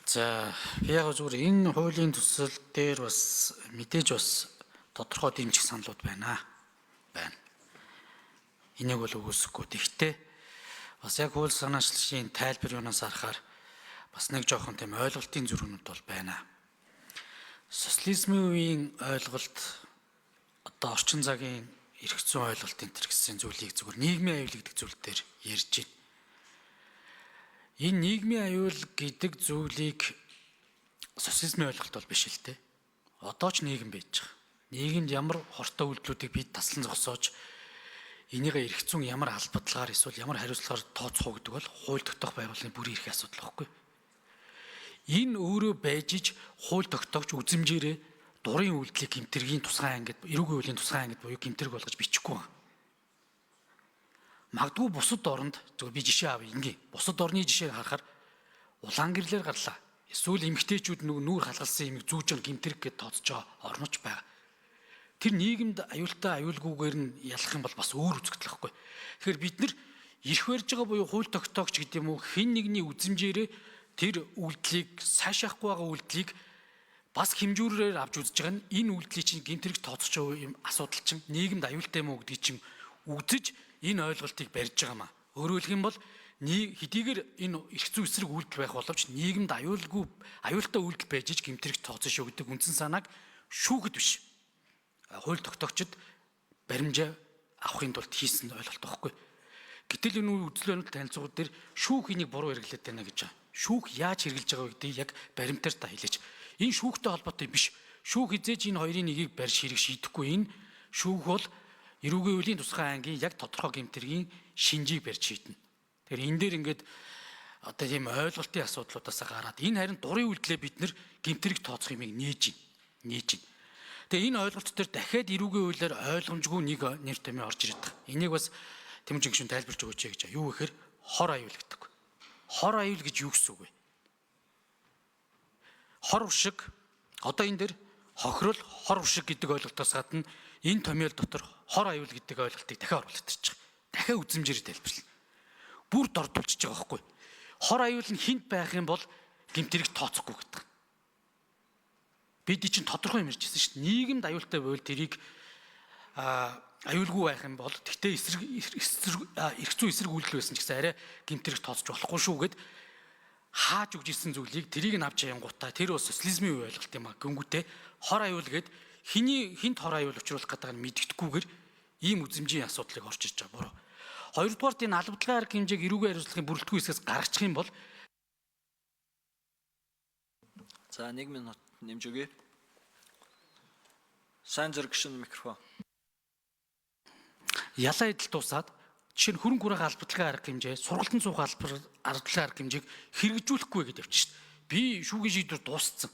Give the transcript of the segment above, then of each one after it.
За би яг зүгээр энэ хуулийн төсөл дээр бас мэдээж бас тодорхой дэмжих саналуд байна. Энийг бол үгүйсэхгүй. Тэгтээ бас яг хууль санаачлагчийн тайлбар юунаас харахаар бас нэг жоохон тийм ойлголтын зөрүүнүүд бол байна. Социализмын үеийн ойлголт одоо орчин цагийн эрх зүйн ойлголт энэ гэсэн зүйлийг зүгээр нийгмийн аюул гэдэг зүйл дээр ярьж байна. Энэ нийгмийн аюул гэдэг зүйлийг социализмын ойлголт бол биш л дээ. Одоо ч нийгэм байж байгаа. Нийгэмд ямар хортой үйлдэлүүдийг бид таслан зогсоож энийгээ эрх зүйн ямар албадлагаар эсвэл ямар хариуцлагаар тооцох уу гэдэг бол хууль тогтоох байгууллагын бүрийн эрхийн асуудал байхгүй. Энэ өөрөө байж иж хууль тогтоогч үзэмжээрээ дурын үйлдэлийг гэмтэргийн тусгай ангид эрүүгийн үеийн тусгай ангид буюу гэмтэрэг болгож бичихгүй байна. Магадгүй бусад оронд зөв би жишээ авъя ингийн. Бусад орны жишээг харахаар улаан гэрлэр гарлаа. Эсвэл эмэгтэйчүүд нүүр халгалсан эмэг зүүжин гэмтэрэг гэж тооцож байгаа орноч байгаа. Тэр нийгэмд аюултай аюулгүйгээр нь ялах юм бол бас өөр үзэгдэл واخгүй. Тэгэхээр бид нар эрх барьж байгаа буюу хууль тогтоогч гэдэг юм уу хэн нэгний үзэмжээрээ тэр үйлдэлийг сайшаахгүй байгаа үйлдэлийг бас хэмжүүрээр авч үзэж байгаа нь энэ үйлдлийн чинь гэмтэрэг тооцож байгаа юм асуудал чинь нийгэмд аюултай юм уу гэдгийг чинь үзэж энэ ойлголтыг барьж байгаа маа. Өөрөөр хэлэх юм бол хэдийгээр энэ эрх зүй эсрэг үйлдэл байх боловч нийгэмд аюултай үйлдэл байж иж гэмтэрэг тооцсон шүү гэдэг үндсэн санааг шүүхэд биш. Хууль тогтоогчид баримжаа авахын тулд хийсэн ойлголт байхгүй. Гэтэл энэ үзэл баримтал танилцуулгууд дээр шүүх энийг буруу хэрэглээд байна гэж байгаа. Шүүх яаж хэрэгжилж байгаа гэдгийг яг баримтаар та хэлээч. Энэ шүүхтэй холбоотой биш. Шүүх хизээж энэ хоёрын нэгийг барьж хэрэг шийдэхгүй. Энэ шүүх бол эрүүгийн үеийн тусгай ангийн яг тодорхой гэмтэргийн шинжийг барьж шийднэ. Тэгэхээр энэ дээр ингээд одоо тийм ойлголтын асуудлуудаас гараад энэ харин дурын үйлдэлээ бид нэр гэмтэрэг тооцох юмыг нээж байна. Тэгээ энэ ойлголт төр дахиад эрүүгийн хуулиар ойлгомжгүй нэг нэр томьёо орж ирээд байгаа. Энийг бас Тэмүжин гишүүн тайлбарж өгөөч гэж. Юу гэхээр хор аюул гэдэг. Хор аюул гэж юу гэсэн үг вэ? Хор уршиг одоо энэ дэр хохирол хор уршиг гэдэг ойлголтоос гадна энэ томьёол дотор хор аюул гэдэг ойлголтыг дахиад оруулж ирчих. Дахиад үзэмжээр тайлбарлана. Бүр дордуулчихж байгаа байхгүй. Хор аюул нь хинт байх юм бол гэмтэрэг тооцохгүй гэдэг. Бид чинь тодорхой юм ярьжсэн шүү дээ. Нийгэмд аюултай байвал тэрийг аюулгүй байх юм бол тэгтээ эрх зүй эсрэг үйлдэл байсан ч гэсэн арай гэмтэрэг тооцож болохгүй шүү гэд хааж өгч ирсэн зүйлийг тэрийг нь авч аянгуудаа тэр бас социализмын үе ойлголт юм а. Гүнгүүтээ хор аюул гэд хинт хор аюул учруулах гэдэг нь мэддэхгүйгээр ийм үзэмжийн асуудлыг орж ирж байгаа буруу. Хоёрдугаарт энэ албадлагын арга хэмжээг эрүүгийн хариуцлагын бүрэлдэхүүн хэсгээс гаргачих юм бол за 1 минут нэмж өгье. Сайн зэрэг гишүүн микрофон. Ялаа эдэл дуусаад жишээ нь хөрөнгө хүрээний албадлагын арга хэмжээ, сургалтын цух албадлагын арга хэмжээг хэрэгжүүлэхгүй гэж явчих шээ. Би шүүхийн шийдвэр дууссан.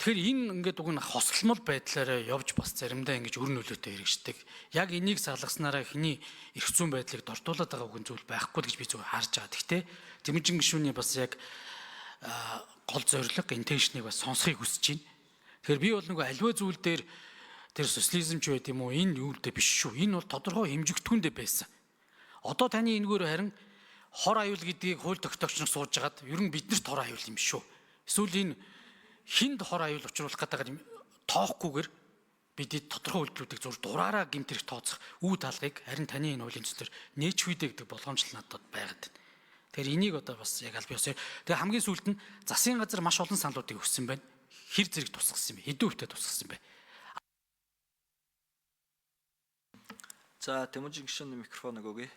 Тэгэхээр энэ ингээд уг нь хосолмол байдлаараа явж бас заримдаа ингэж өр нөлөөтэй хэрэгждэг. Яг энийг салгаснараа хиний эрх зүйн байдлыг дордуулаад байгаа үгэн зүйл байхгүй гэж би зөв харж байгаа. Гэхдээ Тэмүжин гишүүний бас яг гол зорилго интеншнийг бас сонсхийг хүсэж байна. Тэгэхээр би бол нөгөө аливаа зүйл дээр тэр социализм ч байт юм уу энэ юулдэ биш шүү. Энэ бол тодорхой хэмжигдэхүүндээ байсан. Одоо таны энэгээр харин хор аюул гэдгийг хууль тогтоогч нар сууж агаад ер нь биднэрт хор аюул юм шүү. Эсвэл энэ хинд хор аюул учруулах гэдэг тоохгүйгээр бид тодорхой үйлдэлүүдийг зур дураараа гэмтэрэг тооцох үе талгыг харин таны энэ хуулийн төслөөр нээж хүйдэ гэдэг болгоомжл надад байгаад байна. Тэгэхээр энийг одоо бас яг аль биесээр тэгээ хамгийн сүүлд нь засгийн газар маш олон саналуудыг өгсөн байна. Хэр зэрэг тусгасан юм бэ? Хэдэн хувьтай тусгасан бэ? За Тэмүжин гишүүний микрофоныг өгье.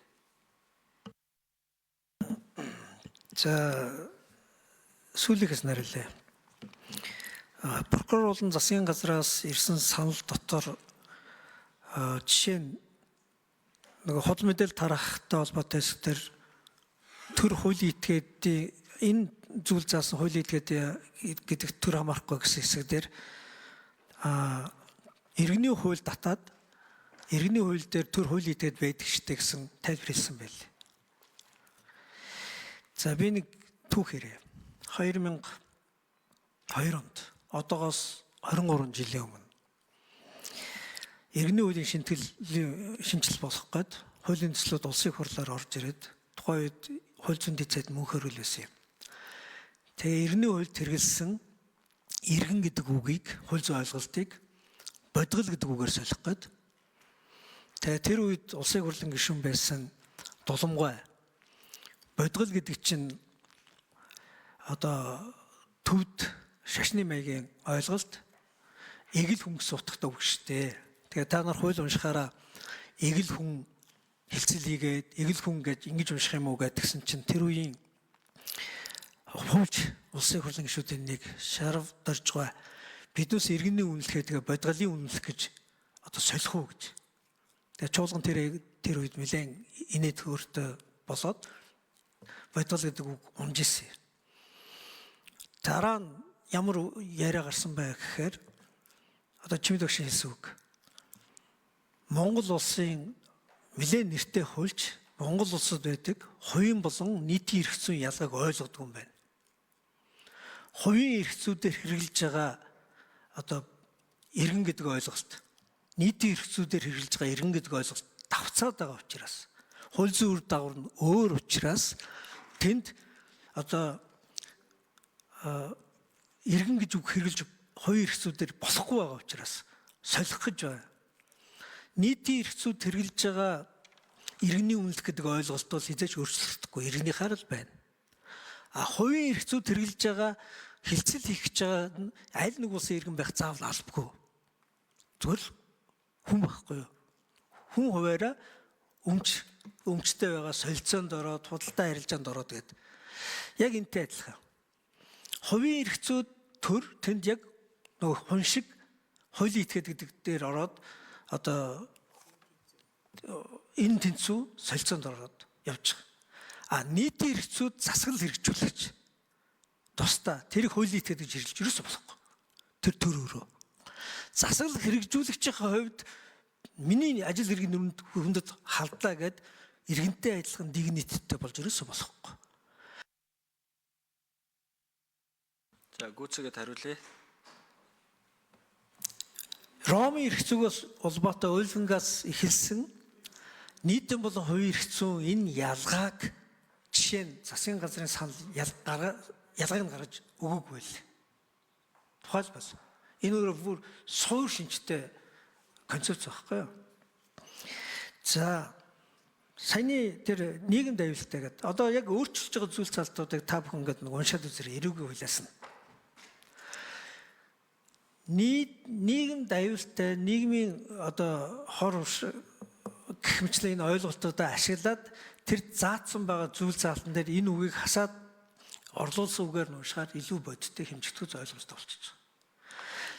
За сүүлийнхээс нарилээ. Прокурор болон засгийн газраас ирсэн санал дотор жишээ нь нөгөө хол мэдээлэл тарахтай холбоотой хэсгээр төр хуулийн этгээдийн энэ зүйл заасан хуулийн этгээд гэдэг төр хамаарахгүй гэсэн хэсэг дээр иргэний хууль татаад иргэний хууль дээр төр хуулийн этгээд байдаг штэ гэсэн тайлбар хийсэн байл. За би нэг түүх хэрэг 2002 онд одоогоос 23 жилийн өмнө иргэний хуулийн шинжил болох гээд хуулийн төслүүд улсын хурлаар орж ирээд тухайн үед хууль зүйн дэд сайд мөнхөрөл байсан юм. Тэгээ эргний хуульд хэрэгэлсэн иргэн гэдэг үгийг хууль зүйн ойлголтыг бодгол гэдэг үгээр солих гээд. Тэгээ тэр үед улсын хурлын гишүүн байсан Дулумгай бодгол гэдэг чинь одоо төвд шашны маягийн ойлголт эгэл хүн гэсэн утгатай үг шүү дээ. Тэгээ та нар хууль уншихаараа эгэл хүн хэлцэл хийгээд эгэл хүн гэж ингэж унших юм уу гэдгсэн чинь тэр үеийн хууч улсын хурлын гишүүдийн нэг шарвдарж байгаа биднээс иргэний үнэлэхээ тэгээ бодгалын үнэлэх гэж одоо солих уу гэж. Тэгээ чуулган тэр үед нэлээд инээд хөөртэй болоод бодгал гэдэг үг унж ирсэн. Дараа нь ямар яриа гарсан бай гэхээр одоо чимд багшийн хэлсэн үг. Монгол улсын нэлээд нэртэй хуульч Монгол улсад байдаг хувийн болон нийтийн эрх зүйн ялгааг ойлгодог юм байна. Хувийн эрх зүйдээр хэрэгжилж байгаа одоо иргэн гэдэг ойлголт, нийтийн эрх зүйдээр хэрэгжилж байгаа иргэн гэдэг ойлголт давцаад байгаа учраас хууль зүйн үр дагавар нь өөр учраас тэнд одоо иргэн гэж үг хэрэгжилж хувийн эрх зүйдээр болохгүй байгаа учраас солих гэж байна. Нийтийн эрх зүйд хэрэгжилж байгаа иргэний үнэлэх гэдэг ойлголт бол хизээч өөрчлөгдөхгүй иргэнийхаар л байна. Хувийн эрх зүйд хэрэгжилж байгаа хилцэл хийх гэж байгаа аль нэг улсын иргэн байх заавал албагүй. Зүгээр хүн байхгүй юу? Хүн хуваараа өмчтэй байгаа солилцоонд ороод худалдаа харилцаанд ороод гээд яг энтэй адилхан. Хувийн эрх зүйд төр тэнд яг нөгөө хүн шиг хуулийн этгээд гэдэг дээр ороод одоо энэ тэнцүү солилцоонд ороод явж байгаа. Нийтийн эрх зүйд засаглал хэрэгжүүлэгч тусдаа тэр хуулийн этгээд гэж хэрэгжилж ерөөсөө болохгүй. Тэр төр өөрөө. Засаглал хэрэгжүүлэгчийн хувьд миний ажил хэргийн хүндэд халдлаа гэд иргэнтэй адилхан дигниттэй болж ерөөсөө болохгүй. За гүцэгэд хариулъя. Ромын эрх зүйгээс улбаатай уйлгангаас эхэлсэн нийтэн болон хувийн эрх зүйн энэ ялгааг жишээ нь засгийн газрын санал ялгааг нь гаргаж өгөөгүй л. Тухайлбал энэ өөрөө бүр суур шинжтэй концепц байхгүй юу? За саяны тэр нийгэм аюултай гэдэг одоо яг өөрчилж байгаа зүйл цаалтуудыг та бүхэн ингээд уншаад үзэрэй эрүүгийн хуулиас нь. Нийгэм аюултай нийгмийн одоо хор гэх мэтлэн энэ ойлголтуудаа ашиглаад тэр заасан байгаа зүйл заалтан дээр энэ үгийг хасаад орлуулсан үгээр нь уншихаар илүү бодиттой хэмжигдэхүйц ойлголттой болчихж байгаа.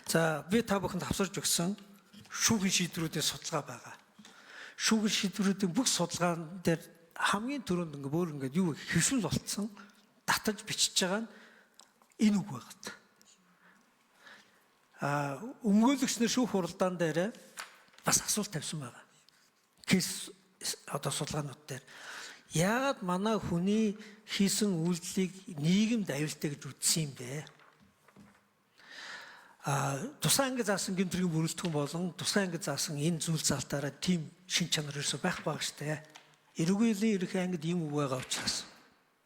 За би та бүхэнд авсарж өгсөн шүүхийн шийдвэрүүдийн судалгаа байгаа. Шүүхийн шийдвэрүүдийн бүх судалгаан дээр хамгийн түрүүнд ингээд юу хэвшүүл болцсон татаж бичиж байгаа нь энэ үг байна. Өмгөөлөгч нар шүүх хуралдаан дээр бас асуулт тавьсан байгаа. Кейс одоо судалгаанууд дээр яагаад манай хүний хийсэн үйлдэлийг нийгэмд аюултай гэж үзсэн юм бэ? Тусгай анги заасан гэмтрийн бүрэлдэхүүн болон тусгай анги заасан энэ зүйл заалтаараа тийм шин чанар ерөөсөй байхгүй штэ. Эрүүгийн ерөнхий ангид ийм үг байгаа учраас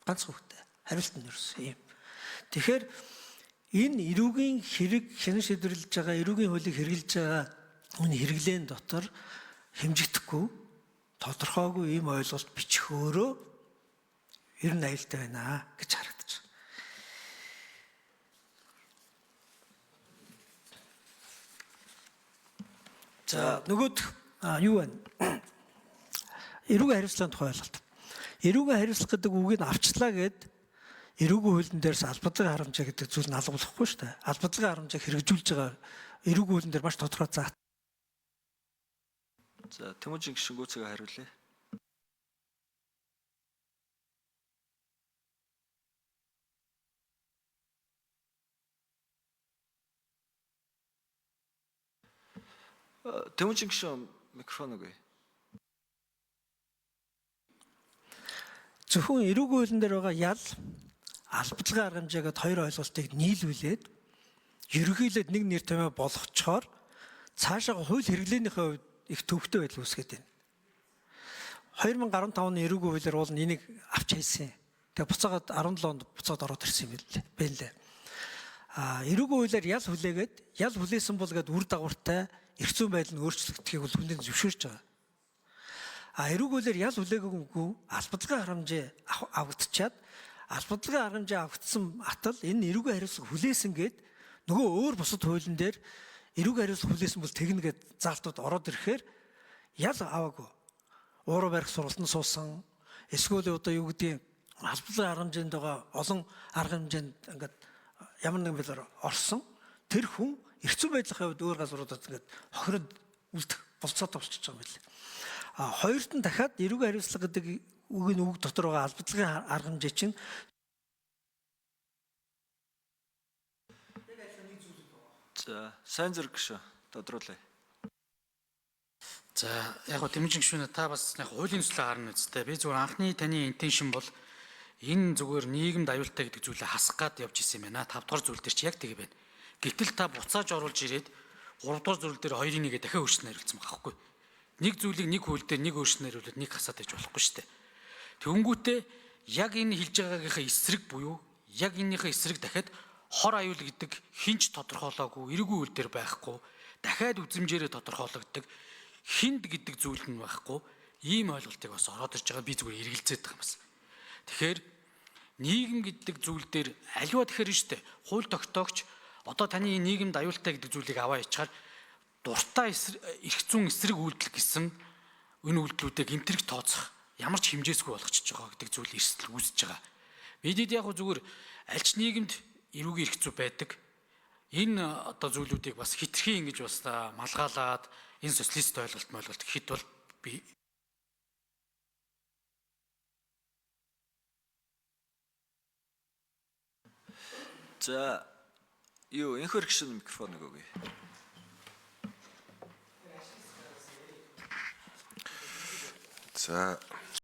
ганц хөвгтэй хариулт нь ерөөсөй юм. Тэгэхээр энэ эрүүгийн хэрэг хянан шийдвэрлэж байгаа эрүүгийн хуулийг хэрэгжилж байгаа энэ хэрэглэн дотор хэмжигдэхгүй тодорхойгүй ийм ойлголт бичих өөрөө ер нь аюултай байна гэж харагдаж байна. За нөгөөх юу вэ? Эрүүгийн хариуцлагын тухай ойлголт. Эрүүгийн хариуцлага гэдэг үгийг авчлаа гэд эрүүгийн хуулийн дээрс албадлагын харамжаа гэдэг зүйл нь алга болохгүй шүү дээ. Албадлагын харамжааг хэрэгжүүлж байгаа эрүүгийн хуулийн дээр маш тодорхой заа. За Тэмүүжин гишүүн гүцэгээ хариулъя. Тэмүүжин гишүүн микрофон өгье. Зөвхөн эрүүгийн хуулийн дээр байгаа ял албадлагын арга хэмжээгээд хоёр ойлголтыг нийлүүлээд ерөнхийдөө нэг нэр томьёо болгочоор цаашаа хууль хэрэглээнийхээ хувьд их төвхтэй байдал үүсгээд байна. 2015 оны эрүүгийн хуулиар уул энийг авч хайсан. Тэгээ буцаагаад 17 онд буцаад ороод ирсэн юм байна лээ. Эрүүгийн хуулиар ял хүлээгээд ял хүлээсэн бол гээд үр дагавартай эрх зүйн байдал нь өөрчлөгдөхийг бол хүндэн зөвшөөрч байгаа. Эрүүгийн хуулиар ял хүлээгээгүй албадлагын харамжаа авагдчихад албадлагын харамжаа авагдсан атал энэ эрүүгийн хариуцлага хүлээсэн гээд нөгөө өөр бусад хуулийн дээр эрүүгийн хариуцлага хүлээсэн бол тэгнэ гэд заалтууд ороод ирэхээр ял аваагүй. Ууруу барих сургалтанд суусан эсвэл одоо юу гэдгийг албадлагын харамжаанд байгаа олон арга хэмжээнд ингээд ямар нэгэн байдлаар орсон тэр хүн эрх зүйн байдлын хувьд өөр газруудад ингээд хохирод үлдэх болцоотой болчихж байгаа юм билээ. Хоёрт нь дахиад эрүүгийн хариуцлага гэдэг үгийн үг дотор байгаа албадлагын арга хэмжээ чинь За сайн зэрэг гişүү тодруулъя. За яг гоо Дэмжин гишүүнээ та бас яг хуулийн төслөө харна үстэй. Би зүгээр анхны таны интеншн бол энэ зүгээр нийгэмд аюултай гэдэг зүйлээ хасах гад явж исэн юм байна. 5 дугаар зүйл дээр чи яг тэгээ байна. Гэтэл та буцааж оруулж ирээд 3 дугаар зүйл дээр хоёрын нэгээ дахиад өөрчлөн хариулсан байгаа байхгүй. Нэг зүйлийг нэг хууль дээр нэг өөрчлөн хариулаад нэг хасаад байж болохгүй шүү дээ. Тэнгүүтээ яг энэ хэлж байгаагийнхаа эсрэг буюу яг энэнийхээ эсрэг дахиад хор аюул гэдэг хинч тодорхойлоогүй эрүүгийн үйл дээр байхгүй дахиад үзмжээрээ тодорхойлогддог хинд гэдэг зүйл нь байхгүй ийм ойлголтыг бас ороод ирж байгаа би зүгээр эргэлзээд байгаа юм бас. Тэгэхээр нийгэм гэдэг зүйл дээр аливаа тэгэхээр нь шүү дээ хууль тогтоогч одоо таны нийгэмд аюултай гэдэг зүйлийг аваа ячаар дуртай эрх зүйн эсрэг үйлдэл гэсэн энэ үйлдэлүүдээ гэмтрэг тооцох ямар ч хэмжээсгүй болгочихж байгаа гэдэг зүйл эрсдэл үүсэж байгаа. Бидэд яг зүгээр аль ч нийгэмд эрүүгийн эрх зүй байдаг. Энэ одоо зүйлүүдийг бас хитрхи ингэж бас малгаалаад энэ социалист ойлголт гэхэд бол би За юу энхэр гişүн микрофоныг өгье. За